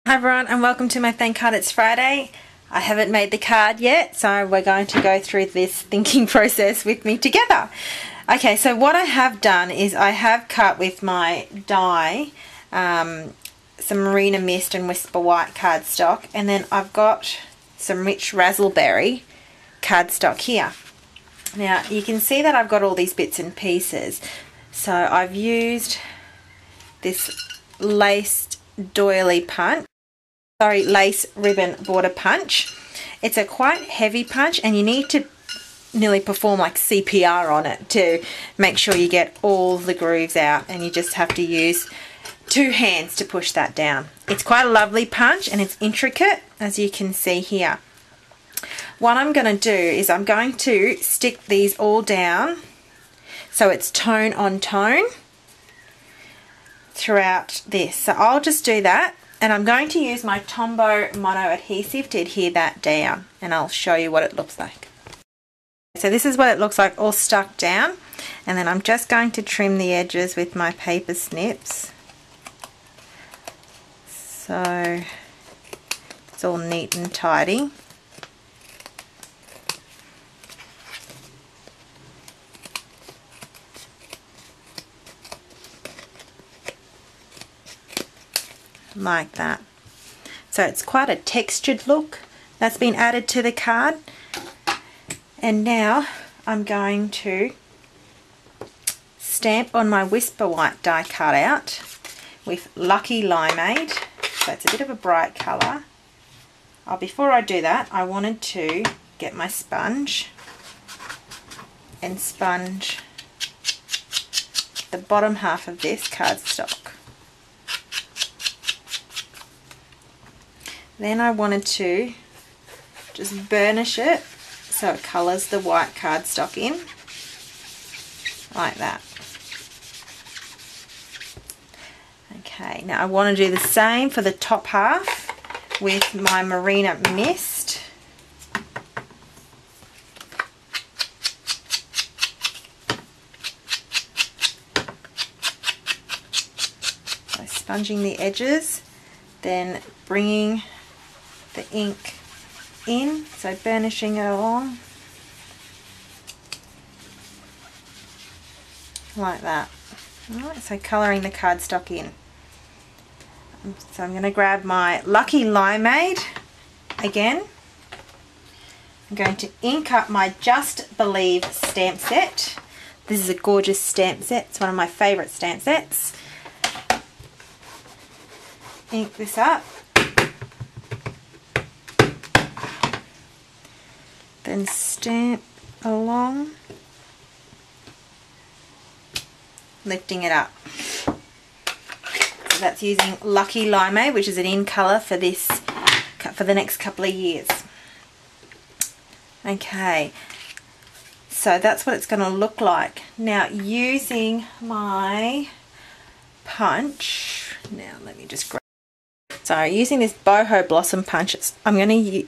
Hi everyone and welcome to my thank card. It's Friday. I haven't made the card yet, so we're going to go through this thinking process with me together. Okay, so what I have done is I have cut with my die some Marina Mist and Whisper White cardstock, and then I've got some rich Razzleberry cardstock here. Now you can see that I've got all these bits and pieces. So I've used this lace ribbon border punch. It's a quite heavy punch and you need to nearly perform like CPR on it to make sure you get all the grooves out, and you just have to use two hands to push that down. It's quite a lovely punch and it's intricate, as you can see here. What I'm going to do is I'm going to stick these all down so it's tone on tone throughout this. So I'll just do that, and I'm going to use my Tombow Mono adhesive to adhere that down, and I'll show you what it looks like. So this is what it looks like all stuck down, and then I'm just going to trim the edges with my paper snips so it's all neat and tidy. Like that. So it's quite a textured look that's been added to the card. And now I'm going to stamp on my Whisper White die cut out with Lucky Limade. So it's a bit of a bright colour. Before I do that, I wanted to get my sponge and sponge the bottom half of this cardstock. Then I wanted to just burnish it so it colours the white cardstock in, like that. Okay, now I want to do the same for the top half with my Marina Mist. So sponging the edges, then bringing the ink in, so burnishing it along like that. Alright, so colouring the cardstock in. So I'm going to grab my Lucky Limade again. I'm going to ink up my Just Believe stamp set. This is a gorgeous stamp set. It's one of my favourite stamp sets. Ink this up. Then stamp along, lifting it up. So that's using Lucky Limade, which is an in colour for this, for the next couple of years. Okay, so that's what it's going to look like. Now using my punch, now let me just grab. So using this Boho Blossom punch, I'm going to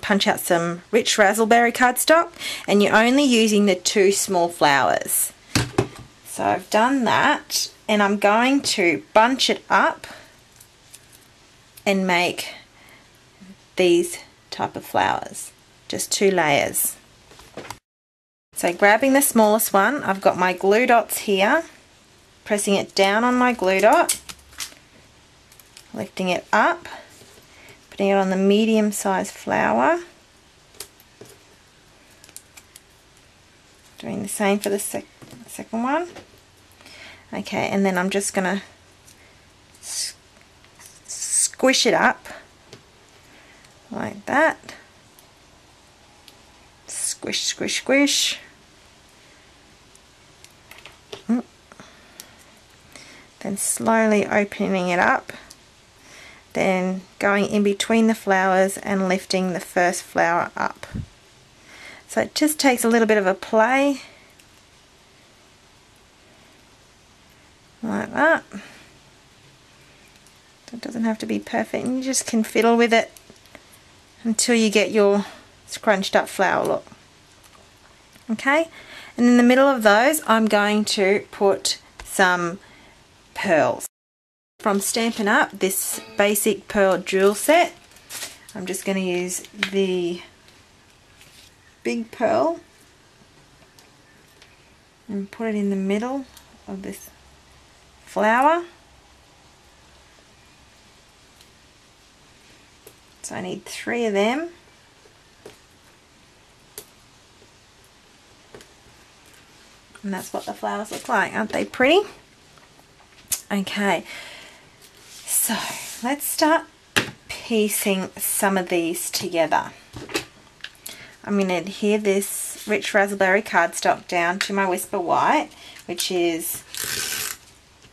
punch out some rich Razzleberry cardstock, and you're only using the two small flowers. So I've done that, and I'm going to bunch it up and make these type of flowers, just two layers. So grabbing the smallest one, I've got my glue dots here, pressing it down on my glue dot, lifting it up, putting it on the medium sized flower, doing the same for the second one. Okay, and then I'm just going to squish it up like that. Squish, squish, squish. Then slowly opening it up. Then going in between the flowers and lifting the first flower up. So it just takes a little bit of a play, like that. So it doesn't have to be perfect, and you just can fiddle with it until you get your scrunched up flower look. Okay, and in the middle of those I'm going to put some pearls. from Stampin' Up, this basic pearl jewel set. I'm just going to use the big pearl and put it in the middle of this flower. So I need 3 of them. And that's what the flowers look like. Aren't they pretty? Okay, so let's start piecing some of these together. I'm going to adhere this rich raspberry cardstock down to my Whisper White, which is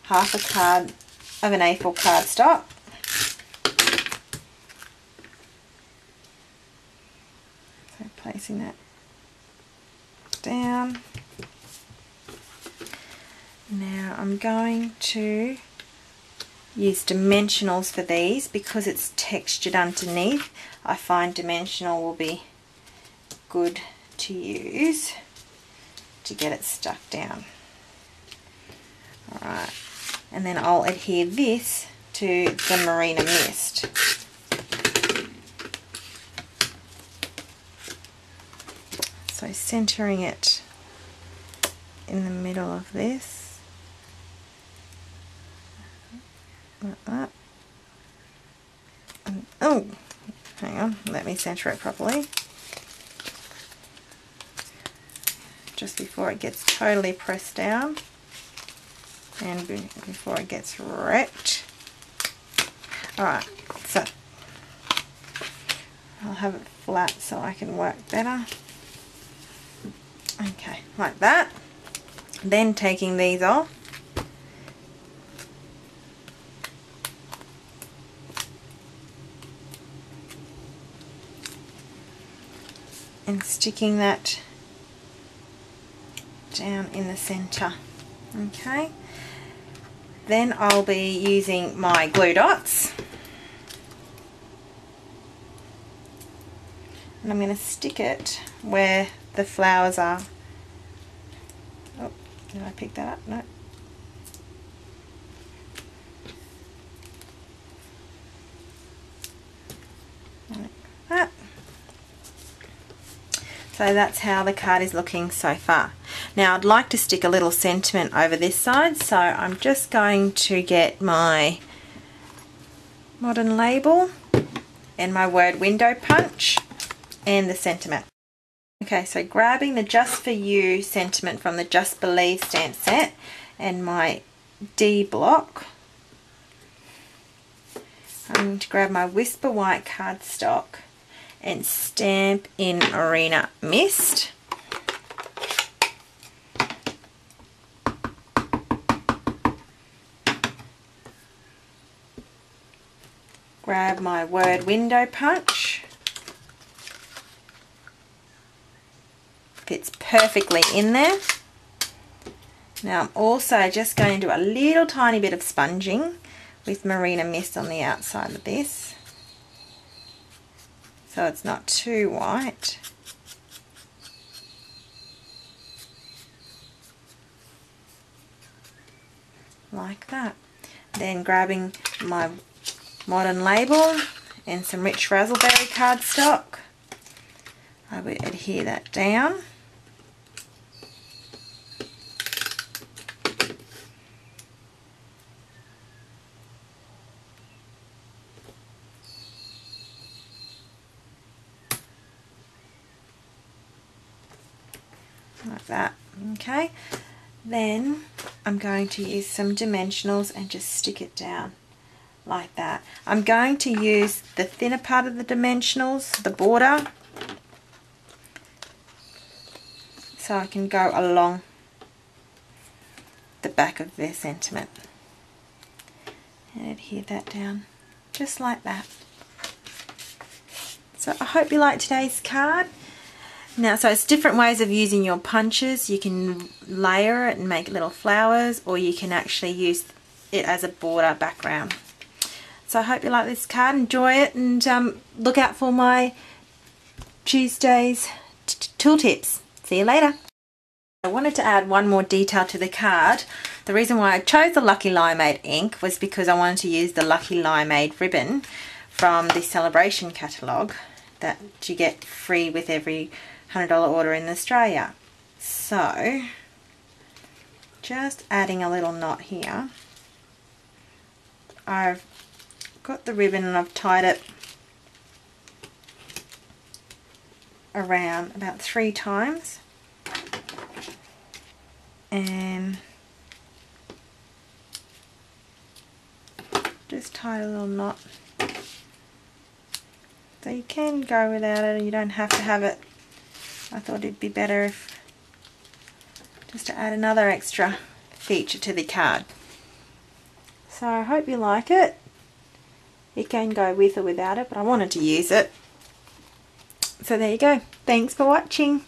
half a card of an A4 cardstock. So placing that down. Now I'm going to use dimensionals for these because it's textured underneath. I find dimensional will be good to use to get it stuck down. Alright, and then I'll adhere this to the Marina Mist. So centering it in the middle of this. Like that. And, oh, hang on, let me center it properly. Just before it gets totally pressed down and before it gets wrecked. Alright, so I'll have it flat so I can work better. Okay, like that. Then taking these off. And sticking that down in the center. Okay, then I'll be using my glue dots and I'm going to stick it where the flowers are. Oh, did I pick that up? No. Like that. So that's how the card is looking so far. Now I'd like to stick a little sentiment over this side, so I'm just going to get my modern label and my word window punch and the sentiment. Okay, so grabbing the Just For You sentiment from the Just Believe stamp set and my D block, I'm going to grab my Whisper White cardstock and stamp in Marina Mist. Grab my word window punch. Fits perfectly in there. Now I'm also just going to do a little tiny bit of sponging with Marina Mist on the outside of this, so it's not too white. Like that. Then grabbing my modern label and some rich Razzleberry cardstock, I will adhere that down. Like that. Okay, then I'm going to use some dimensionals and just stick it down like that. I'm going to use the thinner part of the dimensionals, the border, so I can go along the back of their sentiment and adhere that down just like that. So I hope you liked today's card. Now, so it's different ways of using your punches. You can layer it and make little flowers, or you can actually use it as a border background. So I hope you like this card, enjoy it, and look out for my Tuesday's tool tips. See you later. I wanted to add one more detail to the card. The reason why I chose the Lucky Limade ink was because I wanted to use the Lucky Limade ribbon from the Celebration catalogue that you get free with every $100 order in Australia. So, just adding a little knot here. I've got the ribbon and I've tied it around about 3 times. And just tie a little knot. So you can go without it, you don't have to have it. I thought it'd be better if just to add another extra feature to the card. So I hope you like it. You can go with or without it, but I wanted to use it. So there you go. Thanks for watching.